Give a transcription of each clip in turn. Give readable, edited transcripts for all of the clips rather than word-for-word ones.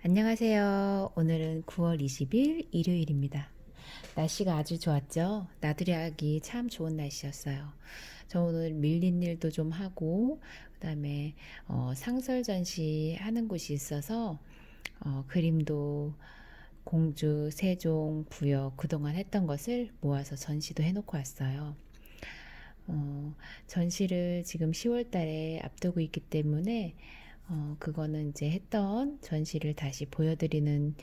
안녕하세요. 오늘은 9월 20일 일요일입니다. 날씨가 아주 좋았죠? 나들이 하기 참 좋은 날씨였어요. 저 오늘 밀린 일도 좀 하고, 그다음에 상설 전시 하는 곳이 있어서 그림도 공주, 세종, 부여 그동안 했던 것을 모아서 전시도 해놓고 왔어요. 전시를 지금 10월 달에 앞두고 있기 때문에 그거는 이제 했던 전시를 다시 보여드리는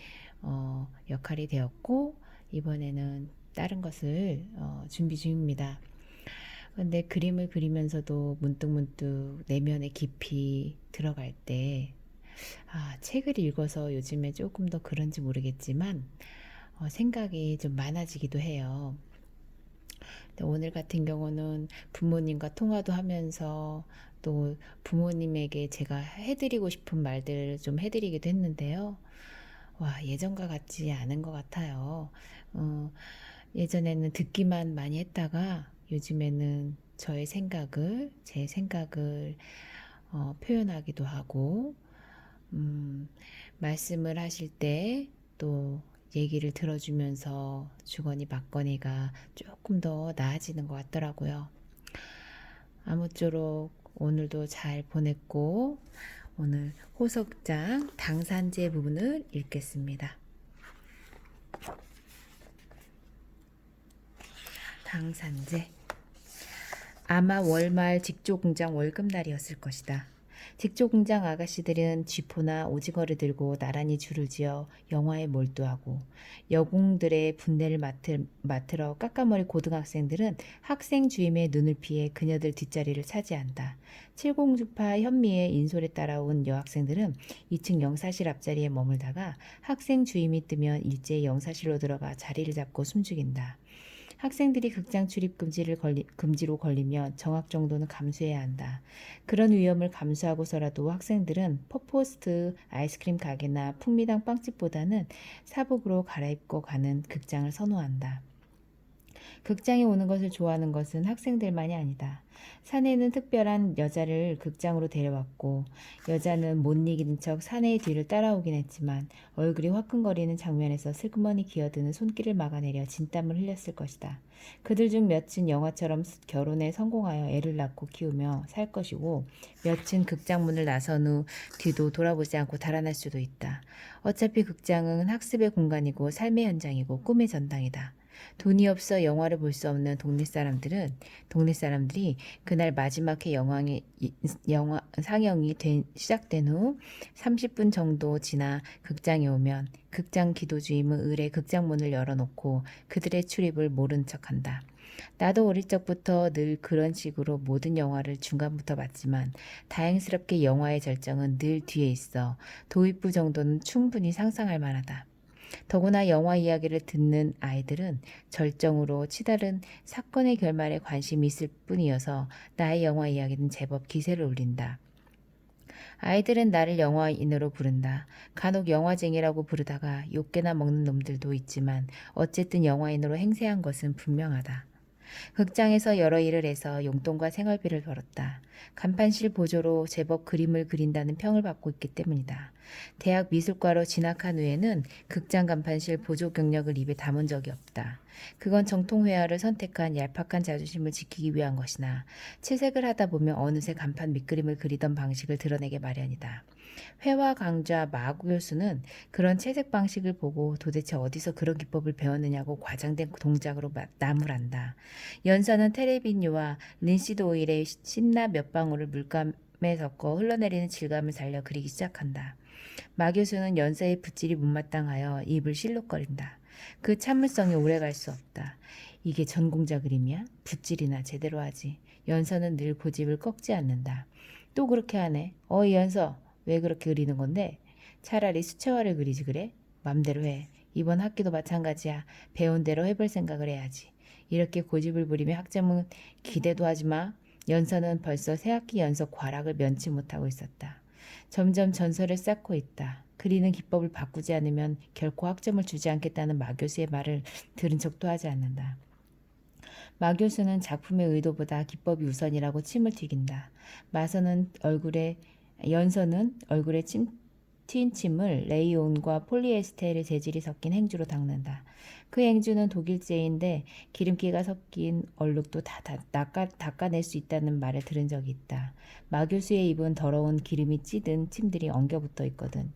역할이 되었고, 이번에는 다른 것을 준비 중입니다. 근데 그림을 그리면서도 문득문득 내면의 깊이 들어갈 때, 책을 읽어서 요즘에 조금 더 그런지 모르겠지만, 생각이 좀 많아지기도 해요. 오늘 같은 경우는 부모님과 통화도 하면서 또 부모님에게 제가 해드리고 싶은 말들을 좀 해드리기도 했는데요. 와, 예전과 같지 않은 것 같아요. 어, 예전에는 듣기만 많이 했다가 요즘에는 제 생각을 표현하기도 하고, 음, 말씀을 하실 때 또 얘기를 들어주면서 주거니 받거니가 조금 더 나아지는 것 같더라고요. 아무쪼록 오늘도 잘 보냈고, 오늘 호석장 당산제 부분을 읽겠습니다. 당산제. 아마 월말 직조공장 월급날이었을 것이다. 직조공장 아가씨들은 쥐포나 오징어를 들고 나란히 줄을 지어 영화에 몰두하고, 여공들의 분내를 맡으러 깎아머리 고등학생들은 학생 주임의 눈을 피해 그녀들 뒷자리를 차지한다. 칠공주파 현미의 인솔에 따라온 여학생들은 2층 영사실 앞자리에 머물다가 학생 주임이 뜨면 일제히 영사실로 들어가 자리를 잡고 숨죽인다. 학생들이 극장 출입 금지로 걸리면 정학 정도는 감수해야 한다. 그런 위험을 감수하고서라도 학생들은 퍼포스트 아이스크림 가게나 풍미당 빵집보다는 사복으로 갈아입고 가는 극장을 선호한다. 극장에 오는 것을 좋아하는 것은 학생들만이 아니다. 사내는 특별한 여자를 극장으로 데려왔고, 여자는 못 이기는 척 사내의 뒤를 따라오긴 했지만 얼굴이 화끈거리는 장면에서 슬그머니 기어드는 손길을 막아내려 진땀을 흘렸을 것이다. 그들 중 몇은 영화처럼 결혼에 성공하여 애를 낳고 키우며 살 것이고, 몇은 극장 문을 나선 후 뒤도 돌아보지 않고 달아날 수도 있다. 어차피 극장은 학습의 공간이고 삶의 현장이고 꿈의 전당이다. 돈이 없어 영화를 볼 수 없는 동네 사람들이 그날 마지막 회 영화 상영이 시작된 후 30분 정도 지나 극장에 오면 극장 기도주임은 을에 극장 문을 열어놓고 그들의 출입을 모른 척한다. 나도 어릴 적부터 늘 그런 식으로 모든 영화를 중간부터 봤지만 다행스럽게 영화의 절정은 늘 뒤에 있어 도입부 정도는 충분히 상상할 만하다. 더구나 영화 이야기를 듣는 아이들은 절정으로 치달은 사건의 결말에 관심이 있을 뿐이어서 나의 영화 이야기는 제법 기세를 올린다. 아이들은 나를 영화인으로 부른다. 간혹 영화쟁이라고 부르다가 욕개나 먹는 놈들도 있지만 어쨌든 영화인으로 행세한 것은 분명하다. 극장에서 여러 일을 해서 용돈과 생활비를 벌었다. 간판실 보조로 제법 그림을 그린다는 평을 받고 있기 때문이다. 대학 미술과로 진학한 후에는 극장 간판실 보조 경력을 입에 담은 적이 없다. 그건 정통회화를 선택한 얄팍한 자존심을 지키기 위한 것이나 채색을 하다 보면 어느새 간판 밑그림을 그리던 방식을 드러내게 마련이다. 회화 강좌 마구 교수는 그런 채색 방식을 보고 도대체 어디서 그런 기법을 배웠느냐고 과장된 동작으로 나무란다. 연서는 테레비뉴와 린시드 오일에 신나 몇 방울을 물감에 섞어 흘러내리는 질감을 살려 그리기 시작한다. 마 교수는 연서의 붓질이 못마땅하여 입을 실룩거린다. 그 참을성이 오래갈 수 없다. 이게 전공자 그림이야? 붓질이나 제대로 하지. 연서는 늘 고집을 꺾지 않는다. 또 그렇게 하네. 연서, 왜 그렇게 그리는 건데? 차라리 수채화를 그리지 그래? 맘대로 해. 이번 학기도 마찬가지야. 배운 대로 해볼 생각을 해야지. 이렇게 고집을 부리며 학점은 기대도 하지 마. 연서는 벌써 새학기 연속 과락을 면치 못하고 있었다. 점점 전설을 쌓고 있다. 그리는 기법을 바꾸지 않으면 결코 학점을 주지 않겠다는 마 교수의 말을 들은 척도 하지 않는다. 마 교수는 작품의 의도보다 기법이 우선이라고 침을 튀긴다. 연서는 얼굴에 트윈침을 레이온과 폴리에스테르 재질이 섞인 행주로 닦는다. 그 행주는 독일제인데 기름기가 섞인 얼룩도 다 닦아낼 수 있다는 말을 들은 적이 있다. 마교수의 입은 더러운 기름이 찌든 침들이 엉겨붙어 있거든.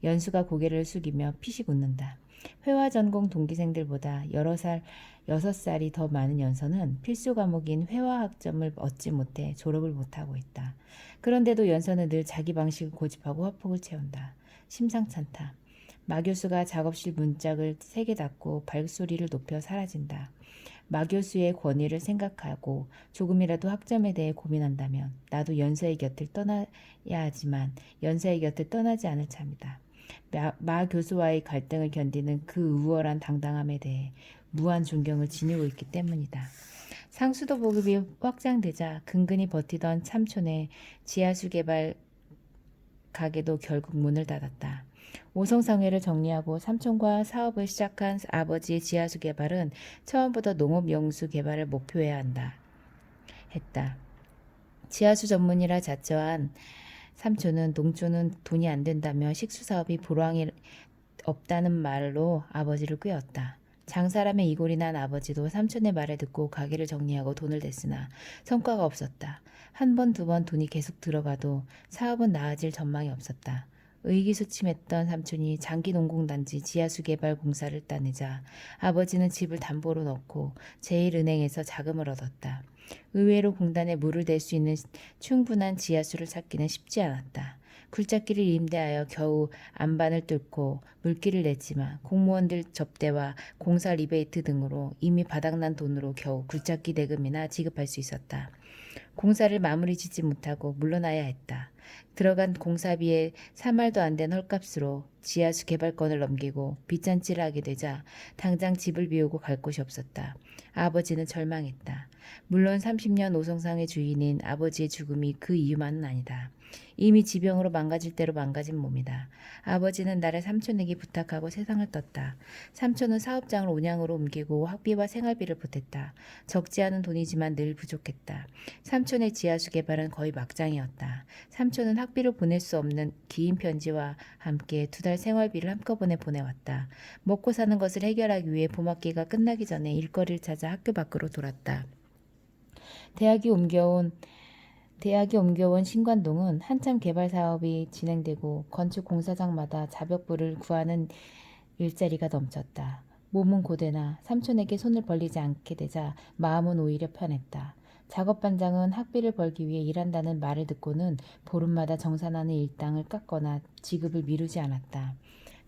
연수가 고개를 숙이며 피식 웃는다. 회화 전공 동기생들보다 6살이 더 많은 연서는 필수 과목인 회화 학점을 얻지 못해 졸업을 못하고 있다. 그런데도 연서는 늘 자기 방식을 고집하고 화폭을 채운다. 심상찮다. 마교수가 작업실 문짝을 세게 닫고 발소리를 높여 사라진다. 마교수의 권위를 생각하고 조금이라도 학점에 대해 고민한다면 나도 연서의 곁을 떠나야 하지만 연서의 곁을 떠나지 않을 참이다. 마 교수와의 갈등을 견디는 그 우월한 당당함에 대해 무한 존경을 지니고 있기 때문이다. 상수도 보급이 확장되자 근근히 버티던 삼촌의 지하수 개발 가게도 결국 문을 닫았다. 오성상회를 정리하고 삼촌과 사업을 시작한 아버지의 지하수 개발은 처음부터 농업용수 개발을 목표해야 했다. 지하수 전문이라 자처한 삼촌은 농조는 돈이 안 된다며 식수사업이 불황이 없다는 말로 아버지를 꾀었다. 장사람의 이골이 난 아버지도 삼촌의 말을 듣고 가게를 정리하고 돈을 댔으나 성과가 없었다. 한 번, 두 번 돈이 계속 들어가도 사업은 나아질 전망이 없었다. 의기소침했던 삼촌이 장기농공단지 지하수 개발 공사를 따내자 아버지는 집을 담보로 넣고 제1은행에서 자금을 얻었다. 의외로 공단에 물을 댈 수 있는 충분한 지하수를 찾기는 쉽지 않았다. 굴착기를 임대하여 겨우 안반을 뚫고 물길을 냈지만 공무원들 접대와 공사 리베이트 등으로 이미 바닥난 돈으로 겨우 굴착기 대금이나 지급할 수 있었다. 공사를 마무리 짓지 못하고 물러나야 했다. 들어간 공사비에 3알도 안 된 헐값으로 지하수 개발권을 넘기고 빚잔치를 하게 되자 당장 집을 비우고 갈 곳이 없었다. 아버지는 절망했다. 물론 30년 오성상의 주인인 아버지의 죽음이 그 이유만은 아니다. 이미 지병으로 망가질 대로 망가진 몸이다. 아버지는 나를 삼촌에게 부탁하고 세상을 떴다. 삼촌은 사업장을 온양으로 옮기고 학비와 생활비를 보탰다. 적지 않은 돈이지만 늘 부족했다. 삼촌의 지하수 개발은 거의 막장이었다. 삼촌은 학비를 보낼 수 없는 긴 편지와 함께 2달 생활비를 한꺼번에 보내왔다. 먹고 사는 것을 해결하기 위해 봄학기가 끝나기 전에 일거리를 찾아 학교 밖으로 돌았다. 대학이 옮겨온 신관동은 한참 개발 사업이 진행되고 건축 공사장마다 자벽불을 구하는 일자리가 넘쳤다. 몸은 고되나 삼촌에게 손을 벌리지 않게 되자 마음은 오히려 편했다. 작업반장은 학비를 벌기 위해 일한다는 말을 듣고는 보름마다 정산하는 일당을 깎거나 지급을 미루지 않았다.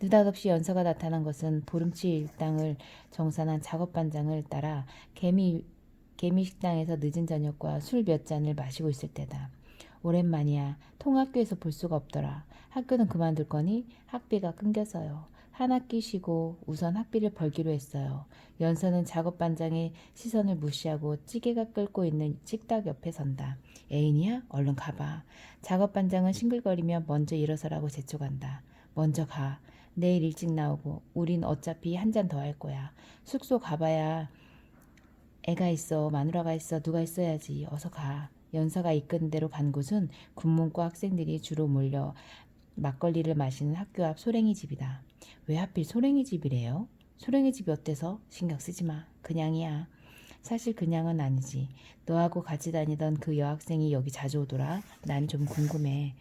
느닷없이 연서가 나타난 것은 보름치 일당을 정산한 작업반장을 따라 개미식당에서 늦은 저녁과 술 몇 잔을 마시고 있을 때다. 오랜만이야. 통학교에서 볼 수가 없더라. 학교는 그만둘 거니? 학비가 끊겨서요. 한 학기 쉬고 우선 학비를 벌기로 했어요. 연서는 작업반장의 시선을 무시하고 찌개가 끓고 있는 식탁 옆에 선다. 애인이야? 얼른 가봐. 작업반장은 싱글거리며 먼저 일어서라고 재촉한다. 먼저 가. 내일 일찍 나오고 우린 어차피 한 잔 더 할 거야. 숙소 가봐야 애가 있어, 마누라가 있어, 누가 있어야지. 어서 가. 연서가 이끄는 대로 간 곳은 군문과 학생들이 주로 몰려 막걸리를 마시는 학교 앞 소랭이 집이다. 왜 하필 소랭이 집이래요? 소랭이 집이 어때서? 신경 쓰지 마. 그냥이야. 사실 그냥은 아니지. 너하고 같이 다니던 그 여학생이 여기 자주 오더라. 난 좀 궁금해.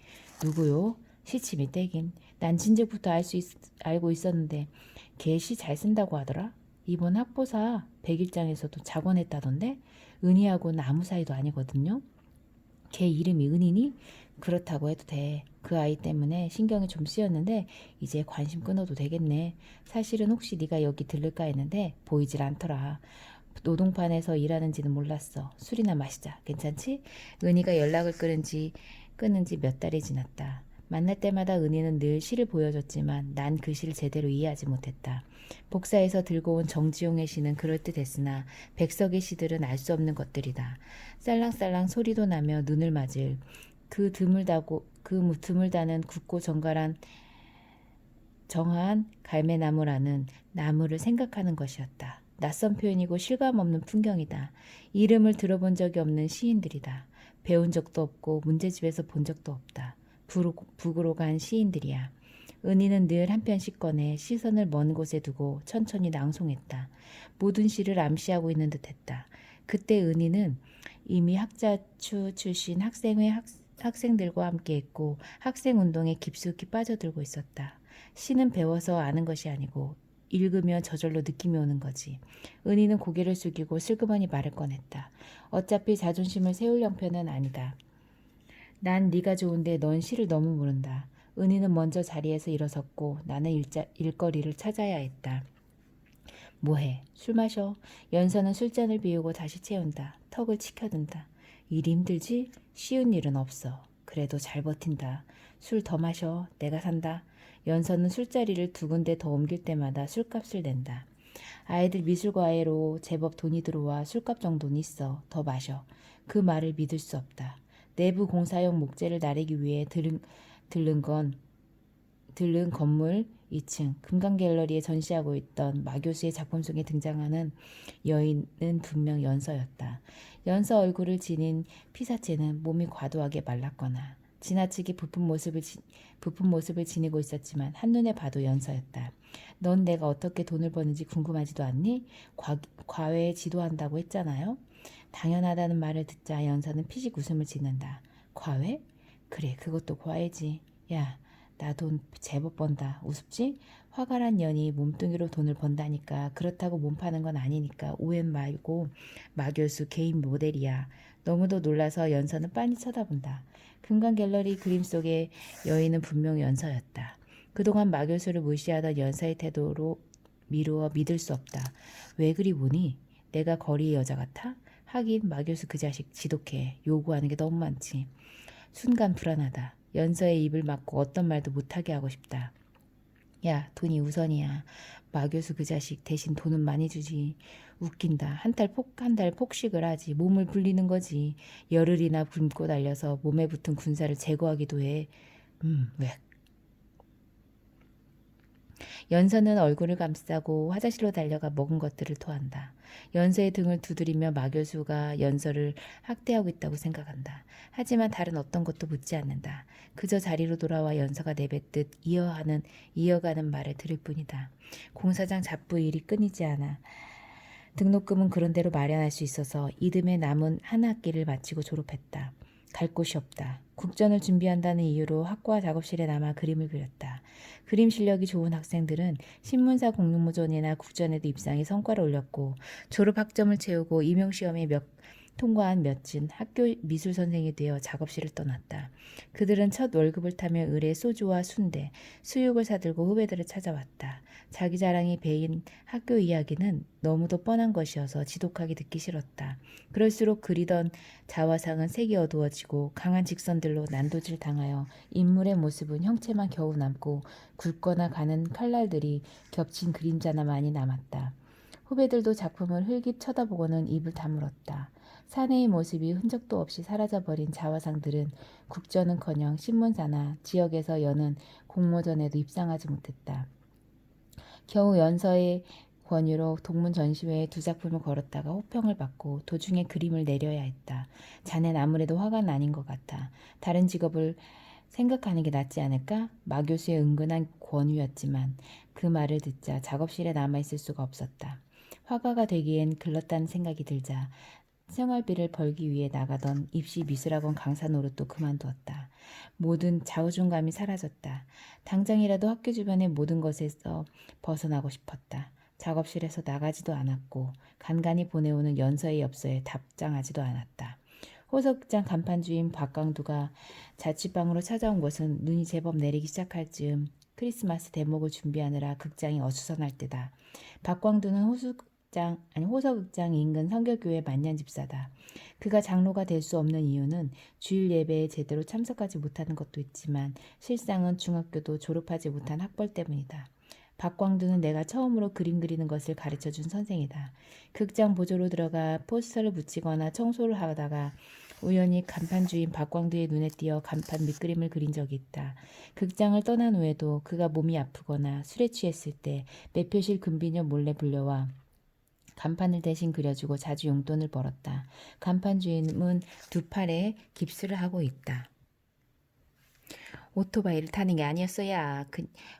누구요? 시침이 떼긴. 난 진즉부터 알고 있었는데 걔 시 잘 쓴다고 하더라. 이번 학보사 100일장에서도 작원했다던데? 은희하고는 아무 사이도 아니거든요. 걔 이름이 은희니? 그렇다고 해도 돼. 그 아이 때문에 신경이 좀 쓰였는데 이제 관심 끊어도 되겠네. 사실은 혹시 네가 여기 들를까 했는데 보이질 않더라. 노동판에서 일하는지는 몰랐어. 술이나 마시자. 괜찮지? 은희가 연락을 끊은지 몇 달이 지났다. 만날 때마다 은희는 늘 시를 보여줬지만 난 그 시를 제대로 이해하지 못했다. 복사해서 들고 온 정지용의 시는 그럴듯했으나 백석의 시들은 알 수 없는 것들이다. 쌀랑쌀랑 소리도 나며 눈을 맞을 그 드물다는 굵고 정한 갈매나무라는 나무를 생각하는 것이었다. 낯선 표현이고 실감 없는 풍경이다. 이름을 들어본 적이 없는 시인들이다. 배운 적도 없고 문제집에서 본 적도 없다. 북으로 간 시인들이야. 은희는 늘 한 편씩 꺼내 시선을 먼 곳에 두고 천천히 낭송했다. 모든 시를 암시하고 있는 듯했다. 그때 은희는 이미 학자추 출신 학생들과 함께했고 학생운동에 깊숙이 빠져들고 있었다. 시는 배워서 아는 것이 아니고 읽으면 저절로 느낌이 오는 거지. 은희는 고개를 숙이고 슬그머니 말을 꺼냈다. 어차피 자존심을 세울 형편은 아니다. 난 네가 좋은데 넌 시를 너무 모른다. 은희는 먼저 자리에서 일어섰고 나는 일거리를 찾아야 했다. 뭐해? 술 마셔. 연서는 술잔을 비우고 다시 채운다. 턱을 치켜든다. 일이 힘들지? 쉬운 일은 없어. 그래도 잘 버틴다. 술 더 마셔. 내가 산다. 연서는 술자리를 두 군데 더 옮길 때마다 술값을 낸다. 아이들 미술과외로 제법 돈이 들어와 술값 정도는 있어. 더 마셔. 그 말을 믿을 수 없다. 내부 공사용 목재를 나르기 위해 들른 건물 2층 금강갤러리에 전시하고 있던 마 교수의 작품 속에 등장하는 여인은 분명 연서였다. 연서 얼굴을 지닌 피사체는 몸이 과도하게 말랐거나 지나치게 부푼 모습을 지니고 있었지만 한눈에 봐도 연서였다. 넌 내가 어떻게 돈을 버는지 궁금하지도 않니? 과외에 지도한다고 했잖아요. 당연하다는 말을 듣자 연서는 피식 웃음을 짓는다. 과외? 그래, 그것도 과외지. 야, 나 돈 제법 번다. 우습지? 화가 난 년이 몸뚱이로 돈을 번다니까. 그렇다고 몸 파는 건 아니니까 오해 말고 마 교수 개인 모델이야. 너무도 놀라서 연서는 빤히 쳐다본다. 금강갤러리 그림 속의 여인은 분명 연서였다. 그동안 마 교수를 무시하던 연서의 태도로 미루어 믿을 수 없다. 왜 그리 보니? 내가 거리의 여자 같아? 하긴 마 교수 그 자식 지독해. 요구하는 게 너무 많지. 순간 불안하다. 연서의 입을 막고 어떤 말도 못하게 하고 싶다. 야, 돈이 우선이야. 마 교수 그 자식 대신 돈은 많이 주지. 웃긴다. 한 달 폭식을 하지. 몸을 불리는 거지. 열흘이나 굶고 달려서 몸에 붙은 군사를 제거하기도 해. 왜? 연서는 얼굴을 감싸고 화장실로 달려가 먹은 것들을 토한다. 연서의 등을 두드리며 마 교수가 연서를 학대하고 있다고 생각한다. 하지만 다른 어떤 것도 묻지 않는다. 그저 자리로 돌아와 연서가 내뱉듯 이어가는 말을 들을 뿐이다. 공사장 잡부 일이 끊이지 않아. 등록금은 그런대로 마련할 수 있어서 이듬해 남은 한 학기를 마치고 졸업했다. 갈 곳이 없다. 국전을 준비한다는 이유로 학과 작업실에 남아 그림을 그렸다. 그림 실력이 좋은 학생들은 신문사 공모전이나 국전에도 입상해 성과를 올렸고 졸업 학점을 채우고 임용시험에 통과한 몇은 학교 미술 선생이 되어 작업실을 떠났다. 그들은 첫 월급을 타며 을에 소주와 순대, 수육을 사들고 후배들을 찾아왔다. 자기 자랑이 배인 학교 이야기는 너무도 뻔한 것이어서 지독하게 듣기 싫었다. 그럴수록 그리던 자화상은 색이 어두워지고 강한 직선들로 난도질 당하여 인물의 모습은 형체만 겨우 남고 굵거나 가는 칼날들이 겹친 그림자나 많이 남았다. 후배들도 작품을 흘깃 쳐다보고는 입을 다물었다. 사내의 모습이 흔적도 없이 사라져버린 자화상들은 국전은커녕 신문사나 지역에서 여는 공모전에도 입상하지 못했다. 겨우 연서의 권유로 동문 전시회에 두 작품을 걸었다가 호평을 받고 도중에 그림을 내려야 했다. 자넨 아무래도 화가 나닌 것 같아. 다른 직업을 생각하는 게 낫지 않을까? 마 교수의 은근한 권유였지만 그 말을 듣자 작업실에 남아있을 수가 없었다. 화가가 되기엔 글렀다는 생각이 들자 생활비를 벌기 위해 나가던 입시 미술학원 강사 노릇도 그만두었다. 모든 좌우중감이 사라졌다. 당장이라도 학교 주변의 모든 것에서 벗어나고 싶었다. 작업실에서 나가지도 않았고 간간히 보내오는 연서의 엽서에 답장하지도 않았다. 호석극장 간판 주인 박광두가 자취방으로 찾아온 것은 눈이 제법 내리기 시작할 즈음 크리스마스 대목을 준비하느라 극장이 어수선할 때다. 박광두는 호서극장 인근 성결교회 만년집사다. 그가 장로가 될 수 없는 이유는 주일 예배에 제대로 참석하지 못하는 것도 있지만 실상은 중학교도 졸업하지 못한 학벌 때문이다. 박광두는 내가 처음으로 그림 그리는 것을 가르쳐준 선생이다. 극장 보조로 들어가 포스터를 붙이거나 청소를 하다가 우연히 간판 주인 박광두의 눈에 띄어 간판 밑그림을 그린 적이 있다. 극장을 떠난 후에도 그가 몸이 아프거나 술에 취했을 때 매표실 금비녀 몰래 불려와 간판을 대신 그려주고 자주 용돈을 벌었다. 간판 주인은 두 팔에 깁스를 하고 있다. 오토바이를 타는 게 아니었어야.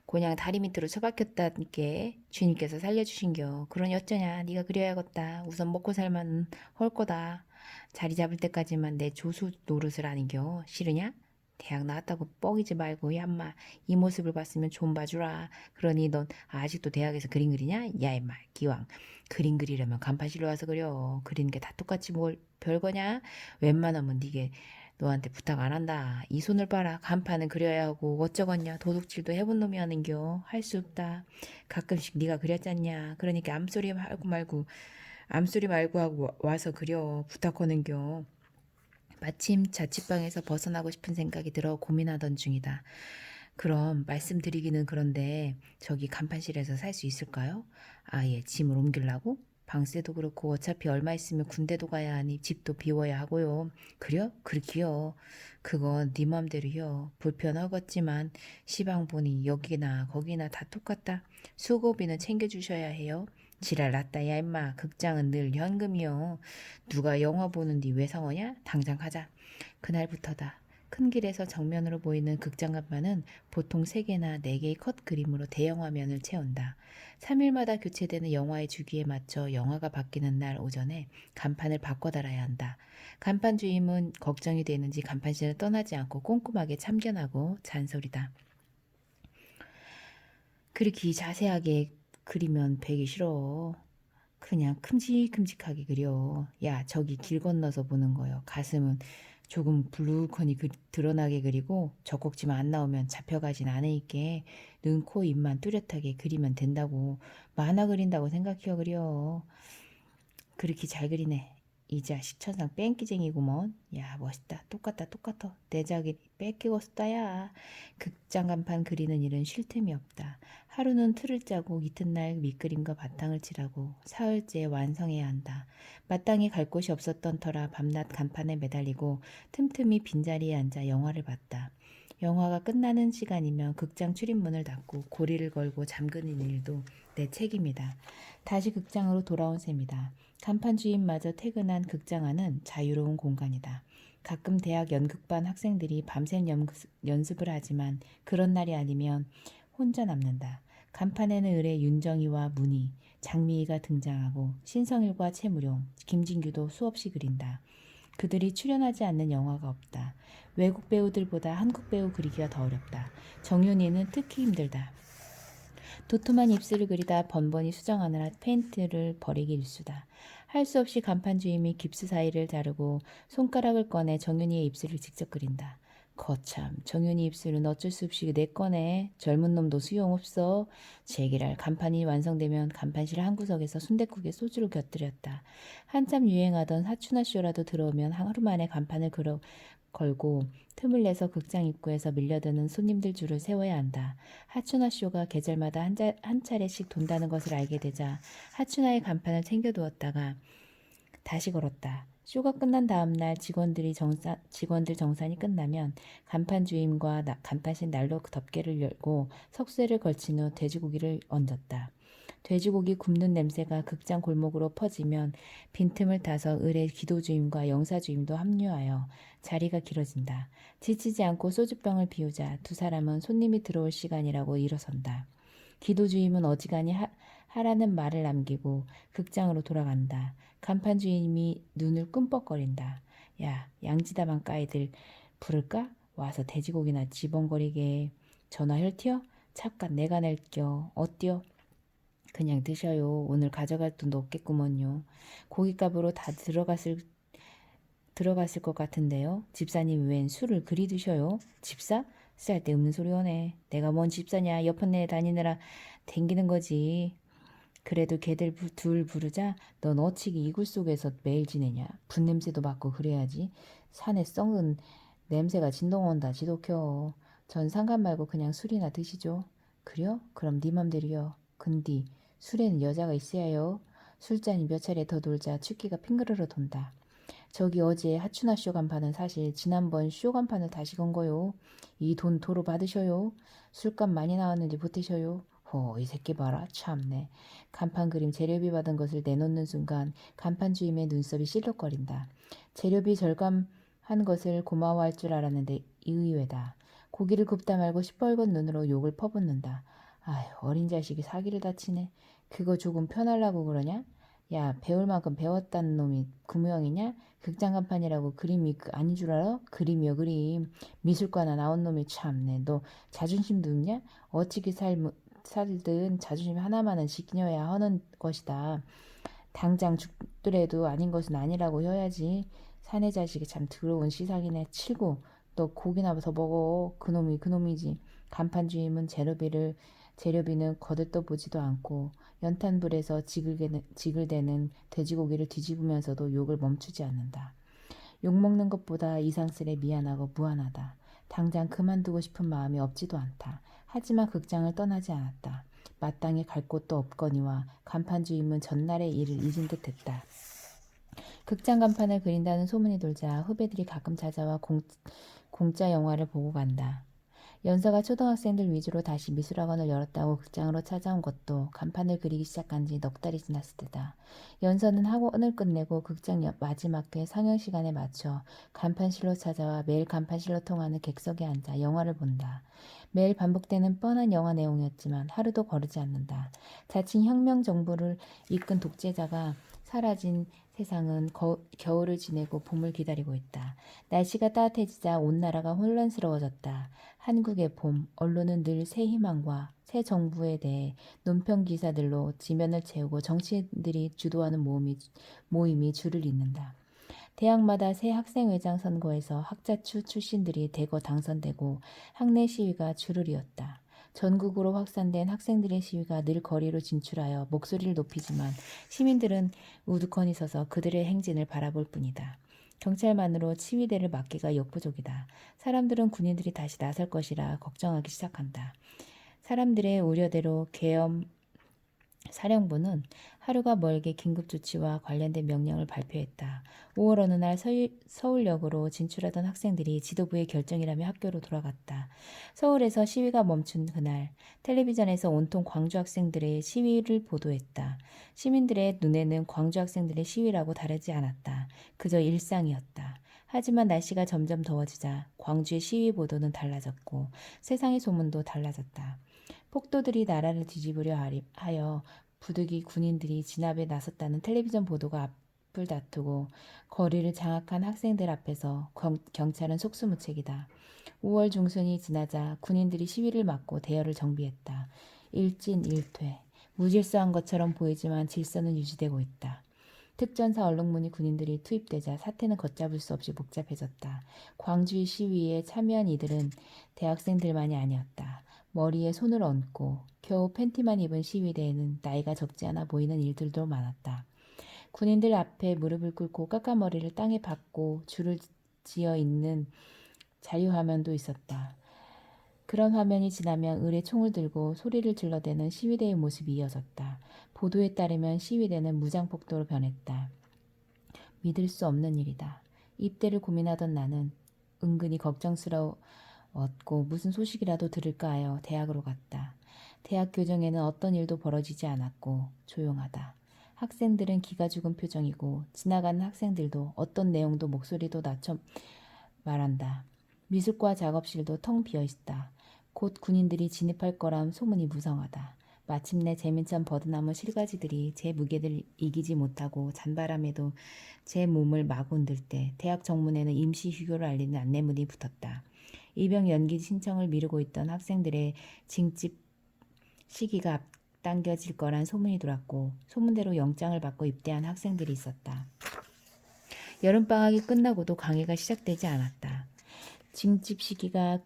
그냥 다리 밑으로 처박혔다니께 주님께서 살려주신겨. 그러니 어쩌냐. 네가 그려야겠다. 우선 먹고 살만 헐 거다. 자리 잡을 때까지만 내 조수 노릇을 하는겨. 싫으냐? 대학 나왔다고 뻐기지 말고 야 인마 이 모습을 봤으면 좀 봐주라. 그러니 넌 아직도 대학에서 그림 그리냐? 야 인마 기왕 그림 그리려면 간판실로 와서 그려. 그리는 게 다 똑같지 뭘 별거냐? 웬만하면 네게 너한테 부탁 안 한다. 이 손을 봐라. 간판은 그려야 하고 어쩌겠냐. 도둑질도 해본 놈이 하는겨. 할 수 없다. 가끔씩 네가 그렸잖냐. 그러니까 암소리 말고 하고 와서 그려. 부탁하는겨. 마침 자취방에서 벗어나고 싶은 생각이 들어 고민하던 중이다. 그럼 말씀드리기는 그런데 저기 간판실에서 살 수 있을까요? 아예 짐을 옮기려고? 방세도 그렇고 어차피 얼마 있으면 군대도 가야 하니 집도 비워야 하고요. 그려? 그렇기요. 그건 네 맘대로요. 불편하겠지만 시방 보니 여기나 거기나 다 똑같다. 수고비는 챙겨주셔야 해요. 지랄 났다 야 임마. 극장은 늘 현금이요. 누가 영화 보는디 왜 상어냐? 당장 가자. 그날부터다. 큰 길에서 정면으로 보이는 극장 간판은 보통 3개나 4개의 컷 그림으로 대형 화면을 채운다. 3일마다 교체되는 영화의 주기에 맞춰 영화가 바뀌는 날 오전에 간판을 바꿔 달아야 한다. 간판 주임은 걱정이 되는지 간판실을 떠나지 않고 꼼꼼하게 참견하고 잔소리다. 그렇게 자세하게 그리면 배기 싫어. 그냥 큼직큼직하게 그려. 야, 저기 길 건너서 보는 거요. 가슴은 조금 불룩하니 드러나게 그리고 젖꼭지만 안 나오면 잡혀가진 않으니까 눈, 코, 입만 뚜렷하게 그리면 된다고. 만화 그린다고 생각해요, 그려. 그렇게 잘 그리네. 이 자식 천상 뺑기쟁이구먼. 야 멋있다. 똑같아. 내 자기 뺏기고 싶다야. 극장 간판 그리는 일은 쉴 틈이 없다. 하루는 틀을 짜고 이튿날 밑그림과 바탕을 칠하고 사흘째 완성해야 한다. 마땅히 갈 곳이 없었던 터라 밤낮 간판에 매달리고 틈틈이 빈자리에 앉아 영화를 봤다. 영화가 끝나는 시간이면 극장 출입문을 닫고 고리를 걸고 잠그는 일도 내 책임이다. 다시 극장으로 돌아온 셈이다. 간판 주임마저 퇴근한 극장 안은 자유로운 공간이다. 가끔 대학 연극반 학생들이 밤샘 연습을 하지만 그런 날이 아니면 혼자 남는다. 간판에는 의뢰 윤정이와 문희, 장미희가 등장하고 신성일과 최무룡, 김진규도 수없이 그린다. 그들이 출연하지 않는 영화가 없다. 외국 배우들보다 한국 배우 그리기가 더 어렵다. 정윤이는 특히 힘들다. 도톰한 입술을 그리다 번번이 수정하느라 페인트를 버리기 일쑤다. 할 수 없이 간판 주임이 깁스 사이를 자르고 손가락을 꺼내 정윤이의 입술을 직접 그린다. 거참 정윤이 입술은 어쩔 수 없이 내 거네. 젊은 놈도 소용없어. 제기랄 간판이 완성되면 간판실 한 구석에서 순댓국에 소주를 곁들였다. 한참 유행하던 사춘화 쇼라도 들어오면 하루 만에 간판을 걸고 틈을 내서 극장 입구에서 밀려드는 손님들 줄을 세워야 한다. 하춘화 쇼가 계절마다 한 차례씩 돈다는 것을 알게 되자 하춘화의 간판을 챙겨두었다가 다시 걸었다. 쇼가 끝난 다음 날 직원들 정산이 끝나면 간판 주임과 간판신 난로 덮개를 열고 석쇠를 걸친 후 돼지고기를 얹었다. 돼지고기 굽는 냄새가 극장 골목으로 퍼지면 빈틈을 타서 을의 기도주임과 영사주임도 합류하여 자리가 길어진다. 지치지 않고 소주병을 비우자 두 사람은 손님이 들어올 시간이라고 일어선다. 기도주임은 어지간히 하라는 말을 남기고 극장으로 돌아간다. 간판 주임이 눈을 끔뻑거린다. 야, 양지다방 까이들 부를까? 와서 돼지고기나 지벙거리게. 전화 혈티어? 잠깐 내가 낼겨. 어때요? 그냥 드셔요. 오늘 가져갈 돈도 없겠구먼요. 고깃값으로 다 들어갔을 것 같은데요. 집사님 웬 술을 그리 드셔요? 집사? 쓸데없는 소리 오네. 내가 뭔 집사냐. 옆은내 다니느라 댕기는 거지. 그래도 걔들 둘 부르자 넌 어찌기 이굴 속에서 매일 지내냐. 분냄새도 맡고 그래야지. 산에 썩은 냄새가 진동 온다 지독혀. 전 상관 말고 그냥 술이나 드시죠. 그려? 그럼 네 맘대로요. 근디 술에는 여자가 있어야 해요. 술잔이 몇 차례 더 돌자 축기가 핑그르르 돈다. 저기 어제 하춘아 쇼 간판은 사실 지난번 쇼 간판을 다시 건 거요. 이 돈 도로 받으셔요. 술값 많이 나왔는지 보태셔요. 이 새끼 봐라 참네. 간판 그림 재료비 받은 것을 내놓는 순간 간판 주임의 눈썹이 실룩거린다. 재료비 절감한 것을 고마워할 줄 알았는데 의외다. 고기를 굽다 말고 시뻘건 눈으로 욕을 퍼붓는다. 아휴, 어린 자식이 사기를 다치네. 그거 조금 편하려고 그러냐? 야, 배울 만큼 배웠다는 놈이 그 모양이냐? 극장 간판이라고 그림이 아닌 줄 알아? 그림이여 그림. 미술과나 나온 놈이 참네. 너 자존심도 없냐? 어찌게 살든 자존심 하나만은 지켜야 하는 것이다. 당장 죽더라도 아닌 것은 아니라고 해야지. 사내 자식이 참 더러운 시삭이네. 치고 너 고기나 더 먹어. 그놈이 그놈이지. 간판 주임은 재료비는 거들떠보지도 않고 연탄불에서 지글대는 돼지고기를 뒤집으면서도 욕을 멈추지 않는다. 욕먹는 것보다 이상스레 미안하고 무안하다. 당장 그만두고 싶은 마음이 없지도 않다. 하지만 극장을 떠나지 않았다. 마땅히 갈 곳도 없거니와 간판 주임은 전날의 일을 잊은 듯했다. 극장 간판을 그린다는 소문이 돌자 후배들이 가끔 찾아와 공짜 영화를 보고 간다. 연서가 초등학생들 위주로 다시 미술학원을 열었다고 극장으로 찾아온 것도 간판을 그리기 시작한 지 넉 달이 지났을 때다. 연서는 학원을 끝내고 극장 마지막 회 상영 시간에 맞춰 간판실로 찾아와 매일 간판실로 통하는 객석에 앉아 영화를 본다. 매일 반복되는 뻔한 영화 내용이었지만 하루도 거르지 않는다. 자칭 혁명 정부를 이끈 독재자가 사라진 세상은 겨울을 지내고 봄을 기다리고 있다. 날씨가 따뜻해지자 온 나라가 혼란스러워졌다. 한국의 봄, 언론은 늘 새 희망과 새 정부에 대해 논평 기사들로 지면을 채우고 정치인들이 주도하는 모임이 줄을 잇는다. 대학마다 새 학생회장 선거에서 학자추 출신들이 대거 당선되고 학내 시위가 줄을 이었다. 전국으로 확산된 학생들의 시위가 늘 거리로 진출하여 목소리를 높이지만 시민들은 우두커니 서서 그들의 행진을 바라볼 뿐이다. 경찰만으로 치위대를 막기가 역부족이다. 사람들은 군인들이 다시 나설 것이라 걱정하기 시작한다. 사람들의 우려대로 계엄 사령부는 하루가 멀게 긴급조치와 관련된 명령을 발표했다. 5월 어느 날 서울역으로 진출하던 학생들이 지도부의 결정이라며 학교로 돌아갔다. 서울에서 시위가 멈춘 그날 텔레비전에서 온통 광주 학생들의 시위를 보도했다. 시민들의 눈에는 광주 학생들의 시위라고 다르지 않았다. 그저 일상이었다. 하지만 날씨가 점점 더워지자 광주의 시위 보도는 달라졌고 세상의 소문도 달라졌다. 폭도들이 나라를 뒤집으려 하여 부득이 군인들이 진압에 나섰다는 텔레비전 보도가 앞을 다투고 거리를 장악한 학생들 앞에서 경찰은 속수무책이다. 5월 중순이 지나자 군인들이 시위를 막고 대열을 정비했다. 일진일퇴. 무질서한 것처럼 보이지만 질서는 유지되고 있다. 특전사 얼룩무늬 군인들이 투입되자 사태는 걷잡을 수 없이 복잡해졌다. 광주의 시위에 참여한 이들은 대학생들만이 아니었다. 머리에 손을 얹고 겨우 팬티만 입은 시위대에는 나이가 적지 않아 보이는 일들도 많았다. 군인들 앞에 무릎을 꿇고 까까머리를 땅에 박고 줄을 지어 있는 자유화면도 있었다. 그런 화면이 지나면 을에 총을 들고 소리를 질러대는 시위대의 모습이 이어졌다. 보도에 따르면 시위대는 무장폭도로 변했다. 믿을 수 없는 일이다. 입대를 고민하던 나는 은근히 걱정스러웠고 무슨 소식이라도 들을까 하여 대학으로 갔다. 대학 교정에는 어떤 일도 벌어지지 않았고 조용하다. 학생들은 기가 죽은 표정이고 지나가는 학생들도 어떤 내용도 목소리도 낮춰 말한다. 미술과 작업실도 텅 비어 있다. 곧 군인들이 진입할 거란 소문이 무성하다. 마침내 재민천 버드나무 실가지들이 제 무게를 이기지 못하고 잔바람에도 제 몸을 마구 흔들 때 대학 정문에는 임시 휴교를 알리는 안내문이 붙었다. 입영 연기 신청을 미루고 있던 학생들의 징집 시기가 앞당겨질 거란 소문이 돌았고 소문대로 영장을 받고 입대한 학생들이 있었다. 여름방학이 끝나고도 강의가 시작되지 않았다. 징집 시기가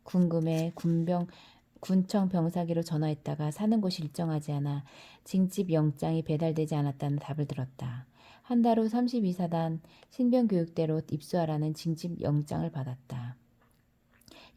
궁금해 군청 병사기로 전화했다가 사는 곳이 일정하지 않아 징집 영장이 배달되지 않았다는 답을 들었다. 한 달 후 32사단 신병교육대로 입수하라는 징집 영장을 받았다.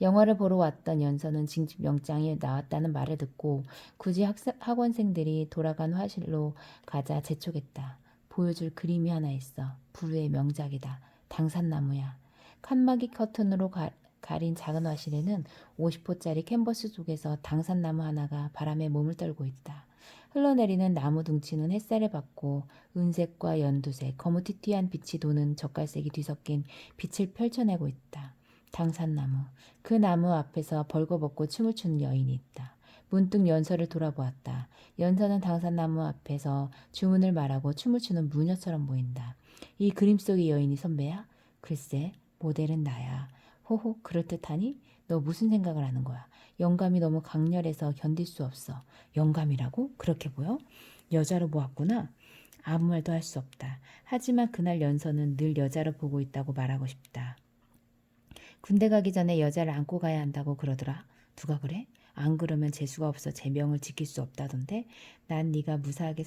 영화를 보러 왔던 연서는 징집 영장이 나왔다는 말을 듣고 굳이 학원생들이 돌아간 화실로 가자 재촉했다. 보여줄 그림이 하나 있어. 불후의 명작이다. 당산나무야. 칸막이 커튼으로 가린 작은 화실에는 50호짜리 캔버스 속에서 당산나무 하나가 바람에 몸을 떨고 있다. 흘러내리는 나무 둥치는 햇살을 받고 은색과 연두색, 거무튀튀한 빛이 도는 젓갈색이 뒤섞인 빛을 펼쳐내고 있다. 당산나무. 그 나무 앞에서 벌거벗고 춤을 추는 여인이 있다. 문득 연서를 돌아보았다. 연서는 당산나무 앞에서 주문을 말하고 춤을 추는 무녀처럼 보인다. 이 그림 속의 여인이 선배야? 글쎄, 모델은 나야. 호호, 그럴듯하니? 너 무슨 생각을 하는 거야? 영감이 너무 강렬해서 견딜 수 없어. 영감이라고? 그렇게 보여? 여자로 보았구나. 아무 말도 할 수 없다. 하지만 그날 연서는 늘 여자로 보고 있다고 말하고 싶다. 군대 가기 전에 여자를 안고 가야 한다고 그러더라. 누가 그래? 안 그러면 재수가 없어 제 명을 지킬 수 없다던데. 난 네가 무사하게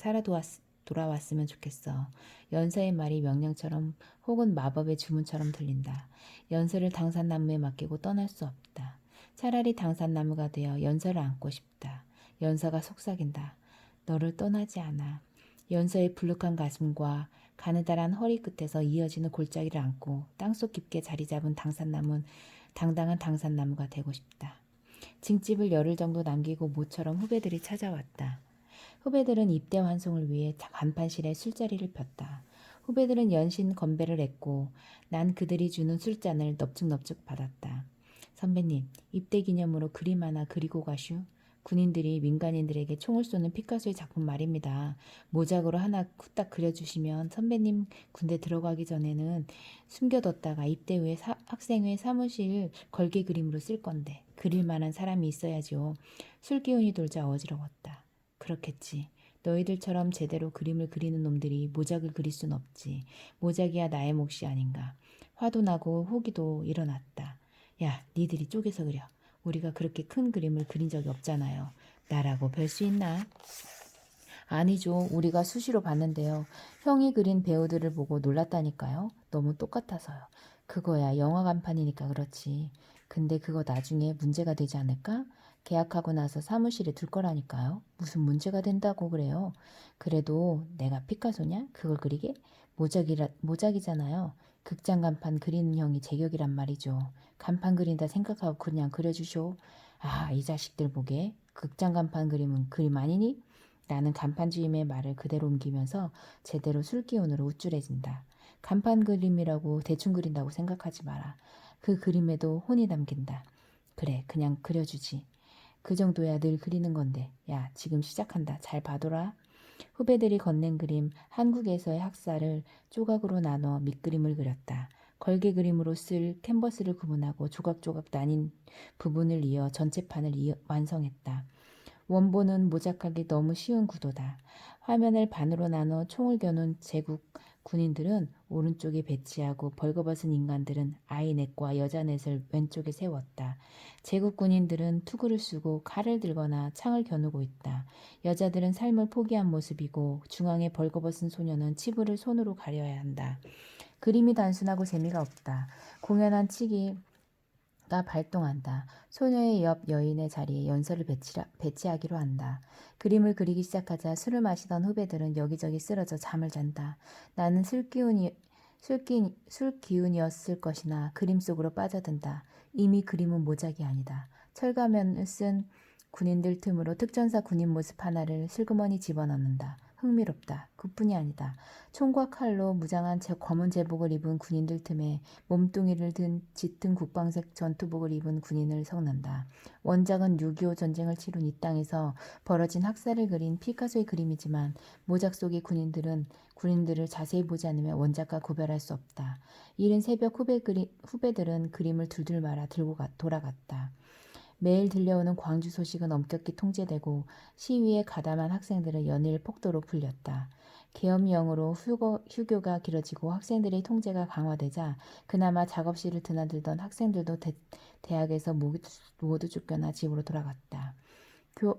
돌아왔으면 좋겠어. 연서의 말이 명령처럼 혹은 마법의 주문처럼 들린다. 연서를 당산나무에 맡기고 떠날 수 없다. 차라리 당산나무가 되어 연서를 안고 싶다. 연서가 속삭인다. 너를 떠나지 않아. 연서의 불룩한 가슴과 가느다란 허리 끝에서 이어지는 골짜기를 안고 땅속 깊게 자리 잡은 당당한 당산나무가 되고 싶다. 징집을 열흘 정도 남기고 모처럼 후배들이 찾아왔다. 후배들은 입대 환송을 위해 간판실에 술자리를 폈다. 후배들은 연신 건배를 했고 난 그들이 주는 술잔을 넙죽넙죽 받았다. 선배님, 입대 기념으로 그림 하나 그리고 가슈. 군인들이 민간인들에게 총을 쏘는 피카소의 작품 말입니다. 모작으로 하나 후딱 그려주시면 선배님 군대 들어가기 전에는 숨겨뒀다가 입대 후에 학생회 사무실 걸개 그림으로 쓸 건데 그릴 만한 사람이 있어야죠. 술 기운이 돌자 어지러웠다. 그렇겠지. 너희들처럼 제대로 그림을 그리는 놈들이 모작을 그릴 순 없지. 모작이야 나의 몫이 아닌가. 화도 나고 호기도 일어났다. 야, 니들이 쪼개서 그려. 우리가 그렇게 큰 그림을 그린 적이 없잖아요. 나라고 별 수 있나? 아니죠. 우리가 수시로 봤는데요. 형이 그린 배우들을 보고 놀랐다니까요. 너무 똑같아서요. 그거야 영화 간판이니까 그렇지. 근데 그거 나중에 문제가 되지 않을까? 계약하고 나서 사무실에 둘 거라니까요. 무슨 문제가 된다고 그래요. 그래도 내가 피카소냐? 그걸 그리게? 모작이잖아요. 극장 간판 그리는 형이 제격이란 말이죠. 간판 그린다 생각하고 그냥 그려주쇼. 아, 이 자식들 보게. 극장 간판 그림은 그림 아니니? 나는 간판 주임의 말을 그대로 옮기면서 제대로 술기운으로 우쭐해진다. 간판 그림이라고 대충 그린다고 생각하지 마라. 그 그림에도 혼이 담긴다. 그래, 그냥 그려주지. 그 정도야 늘 그리는 건데. 야, 지금 시작한다. 잘 봐둬라. 후배들이 건넨 그림, 한국에서의 학사를 조각으로 나눠 밑그림을 그렸다. 걸개 그림으로 쓸 캔버스를 구분하고 조각조각 나뉜 부분을 이어 전체판을 완성했다. 원본은 모작하기 너무 쉬운 구도다. 화면을 반으로 나눠 총을 겨눈 제국 군인들은 오른쪽에 배치하고 벌거벗은 인간들은 아이 넷과 여자 넷을 왼쪽에 세웠다. 제국 군인들은 투구를 쓰고 칼을 들거나 창을 겨누고 있다. 여자들은 삶을 포기한 모습이고 중앙에 벌거벗은 소녀는 치부를 손으로 가려야 한다. 그림이 단순하고 재미가 없다. 공연한 치기 가 발동한다. 소녀의 옆 여인의 자리에 연서를 배치하기로 한다. 그림을 그리기 시작하자 술을 마시던 후배들은 여기저기 쓰러져 잠을 잔다. 나는 술기운이었을 것이나 그림 속으로 빠져든다. 이미 그림은 모작이 아니다. 철가면을 쓴 군인들 틈으로 특전사 군인 모습 하나를 슬그머니 집어넣는다. 흥미롭다. 그뿐이 아니다. 총과 칼로 무장한 검은 제복을 입은 군인들 틈에 몸뚱이를 든 짙은 국방색 전투복을 입은 군인을 섞는다. 원작은 6.25 전쟁을 치룬 이 땅에서 벌어진 학살을 그린 피카소의 그림이지만 모작 속의 군인들을 자세히 보지 않으면 원작과 구별할 수 없다. 이른 새벽 후배들은 그림을 둘둘 말아 들고 돌아갔다. 매일 들려오는 광주 소식은 엄격히 통제되고 시위에 가담한 학생들은 연일 폭도로 풀렸다. 계엄령으로 휴교가 길어지고 학생들의 통제가 강화되자 그나마 작업실을 드나들던 학생들도 대학에서 모두 쫓겨나 집으로 돌아갔다.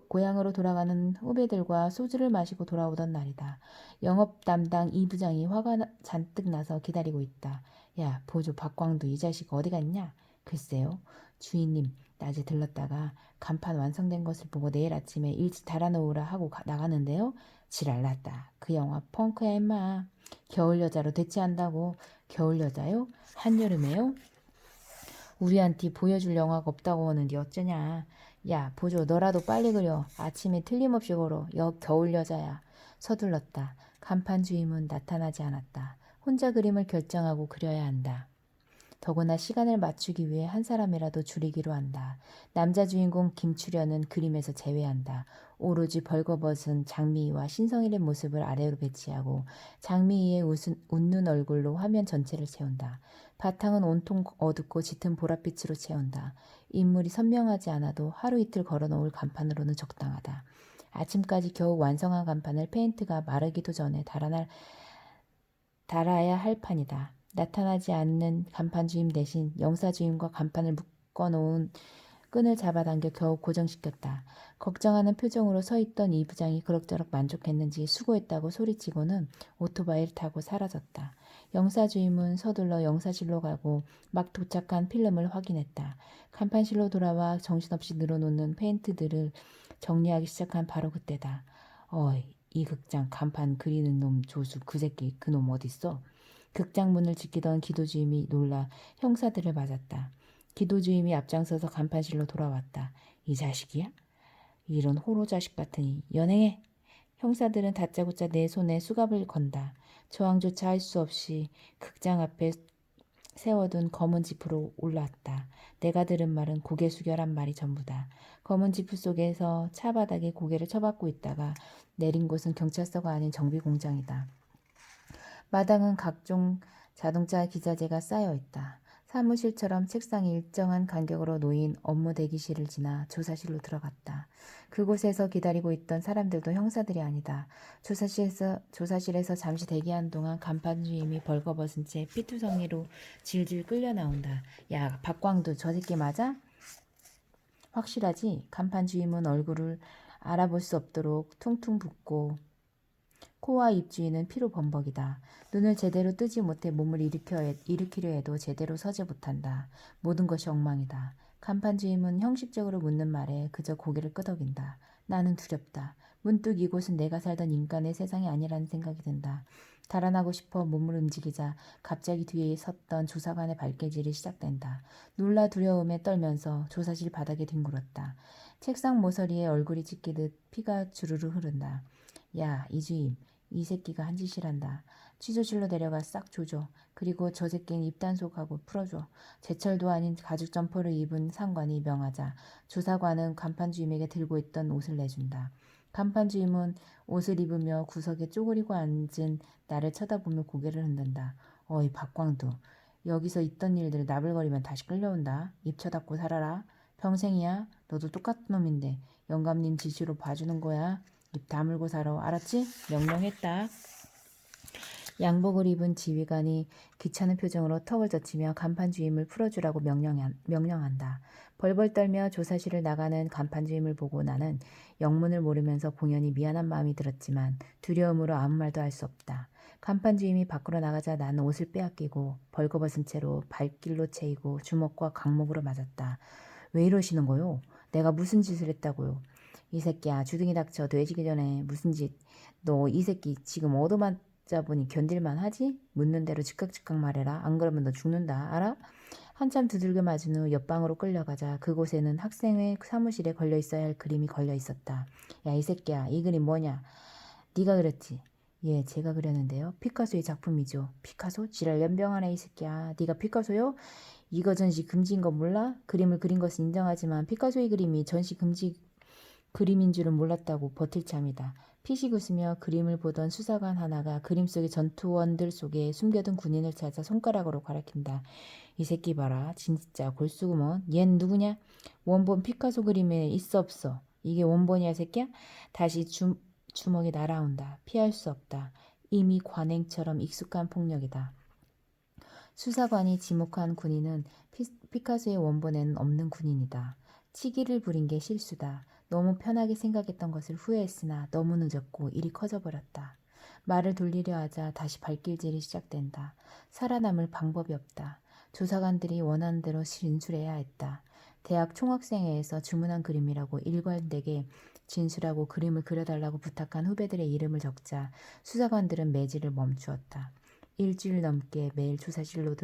고향으로 돌아가는 후배들과 소주를 마시고 돌아오던 날이다. 영업 담당 이 부장이 화가 잔뜩 나서 기다리고 있다. 야, 보조 박광두 이 자식 어디 갔냐? 글쎄요. 주인님, 낮에 들렀다가 간판 완성된 것을 보고 내일 아침에 일찍 달아놓으라 하고 나가는데요. 지랄났다. 그 영화 펑크야 임마. 겨울 여자로 대체한다고. 겨울 여자요? 한여름에요? 우리한테 보여줄 영화가 없다고 하는데 어쩌냐. 야, 보조 너라도 빨리 그려. 아침에 틀림없이 걸어. 겨울 여자야. 서둘렀다. 간판 주임은 나타나지 않았다. 혼자 그림을 결정하고 그려야 한다. 더구나 시간을 맞추기 위해 한 사람이라도 줄이기로 한다. 남자 주인공 김추려는 그림에서 제외한다. 오로지 벌거벗은 장미희와 신성일의 모습을 아래로 배치하고 장미희의 웃는 얼굴로 화면 전체를 채운다. 바탕은 온통 어둡고 짙은 보랏빛으로 채운다. 인물이 선명하지 않아도 하루 이틀 걸어놓을 간판으로는 적당하다. 아침까지 겨우 완성한 간판을 페인트가 마르기도 전에 달아야 할 판이다. 나타나지 않는 간판 주임 대신 영사 주임과 간판을 묶어놓은 끈을 잡아당겨 겨우 고정시켰다. 걱정하는 표정으로 서 있던 이 부장이 그럭저럭 만족했는지 수고했다고 소리치고는 오토바이를 타고 사라졌다. 영사 주임은 서둘러 영사실로 가고 막 도착한 필름을 확인했다. 간판실로 돌아와 정신없이 늘어놓는 페인트들을 정리하기 시작한 바로 그때다. 어이, 이 극장 간판 그리는 놈 조수 그 새끼 그놈 어딨어? 극장 문을 지키던 기도주임이 놀라 형사들을 맞았다. 기도주임이 앞장서서 간판실로 돌아왔다. 이 자식이야? 이런 호로 자식 같으니 연행해. 형사들은 다짜고짜 내 손에 수갑을 건다. 저항조차 할 수 없이 극장 앞에 세워둔 검은 지프로 올라왔다. 내가 들은 말은 고개 숙여란 말이 전부다. 검은 지프 속에서 차 바닥에 고개를 쳐박고 있다가 내린 곳은 경찰서가 아닌 정비공장이다. 마당은 각종 자동차 기자재가 쌓여 있다. 사무실처럼 책상이 일정한 간격으로 놓인 업무 대기실을 지나 조사실로 들어갔다. 그곳에서 기다리고 있던 사람들도 형사들이 아니다. 조사실에서 잠시 대기한 동안 간판 주임이 벌거벗은 채 삐투성이로 질질 끌려 나온다. 야, 박광두 저 새끼 맞아? 확실하지? 간판 주임은 얼굴을 알아볼 수 없도록 퉁퉁 붓고 코와 입 주위는 피로 범벅이다. 눈을 제대로 뜨지 못해 몸을 일으키려 해도 제대로 서지 못한다. 모든 것이 엉망이다. 간판 주임은 형식적으로 묻는 말에 그저 고개를 끄덕인다. 나는 두렵다. 문득 이곳은 내가 살던 인간의 세상이 아니라는 생각이 든다. 달아나고 싶어 몸을 움직이자 갑자기 뒤에 섰던 조사관의 발길질이 시작된다. 놀라 두려움에 떨면서 조사실 바닥에 뒹굴었다. 책상 모서리에 얼굴이 찢기듯 피가 주르르 흐른다. 야, 이 주임. 이 새끼가 한 짓이란다. 취조실로 내려가 싹 조져. 그리고 저 새끼는 입단속하고 풀어줘. 제철도 아닌 가죽 점퍼를 입은 상관이 명하자 조사관은 간판 주임에게 들고 있던 옷을 내준다. 간판 주임은 옷을 입으며 구석에 쪼그리고 앉은 나를 쳐다보며 고개를 흔든다. 어이 박광두. 여기서 있던 일들 나불거리면 다시 끌려온다. 입 쳐닫고 살아라. 평생이야. 너도 똑같은 놈인데 영감님 지시로 봐주는 거야. 입 다물고 살아. 알았지? 명령했다. 양복을 입은 지휘관이 귀찮은 표정으로 턱을 젖히며 간판 주임을 풀어주라고 명령한다. 벌벌 떨며 조사실을 나가는 간판 주임을 보고 나는 영문을 모르면서 공연히 미안한 마음이 들었지만 두려움으로 아무 말도 할 수 없다. 간판 주임이 밖으로 나가자 나는 옷을 빼앗기고 벌거벗은 채로 발길로 채이고 주먹과 강목으로 맞았다. 왜 이러시는 거요? 내가 무슨 짓을 했다고요? 이 새끼야 주둥이 닥쳐 돼지기 전에 무슨 짓. 너 이 새끼 지금 얻어맞자보니 견딜만 하지? 묻는 대로 즉각 말해라. 안 그러면 너 죽는다. 알아? 한참 두들겨 맞은 후 옆방으로 끌려가자 그곳에는 학생회 사무실에 걸려 있어야 할 그림이 걸려 있었다. 야, 이 새끼야 이 그림 뭐냐? 네가 그렸지? 예, 제가 그렸는데요. 피카소의 작품이죠. 피카소? 지랄 연병하네 이 새끼야. 네가 피카소요? 이거 전시 금지인 거 몰라? 그림을 그린 것은 인정하지만 피카소의 그림이 전시 금지 그림인 줄은 몰랐다고 버틸 참이다. 피식 웃으며 그림을 보던 수사관 하나가 그림 속의 전투원들 속에 숨겨둔 군인을 찾아 손가락으로 가리킨다. 이 새끼 봐라. 진짜 골수구먼. 얜 누구냐? 원본 피카소 그림에 있어 없어? 이게 원본이야 새끼야? 다시 주먹이 날아온다. 피할 수 없다. 이미 관행처럼 익숙한 폭력이다. 수사관이 지목한 군인은 피카소의 원본에는 없는 군인이다. 치기를 부린 게 실수다. 너무 편하게 생각했던 것을 후회했으나 너무 늦었고 일이 커져버렸다. 말을 돌리려 하자 다시 발길질이 시작된다. 살아남을 방법이 없다. 조사관들이 원하는 대로 진술해야 했다. 대학 총학생회에서 주문한 그림이라고 일관되게 진술하고 그림을 그려달라고 부탁한 후배들의 이름을 적자 수사관들은 매질을 멈추었다. 일주일 넘게 매일 조사실로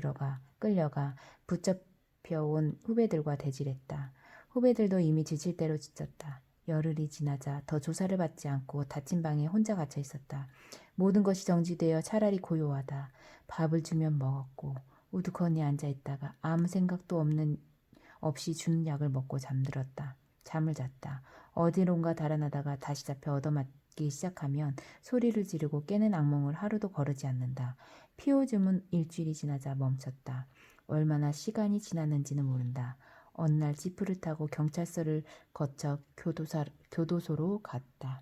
끌려가 붙잡혀온 후배들과 대질했다. 후배들도 이미 지칠 대로 지쳤다. 열흘이 지나자 더 조사를 받지 않고 닫힌 방에 혼자 갇혀 있었다. 모든 것이 정지되어 차라리 고요하다. 밥을 주면 먹었고 우두커니 앉아 있다가 아무 생각도 없이 주는 약을 먹고 잠들었다. 잠을 잤다. 어디론가 달아나다가 다시 잡혀 얻어맞기 시작하면 소리를 지르고 깨는 악몽을 하루도 거르지 않는다. 피오즘은 일주일이 지나자 멈췄다. 얼마나 시간이 지났는지는 모른다. 어느 날 지프를 타고 경찰서를 거쳐 교도소로 갔다.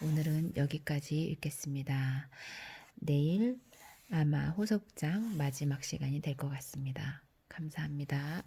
오늘은 여기까지 읽겠습니다. 내일 아마 호석장 마지막 시간이 될 것 같습니다. 감사합니다.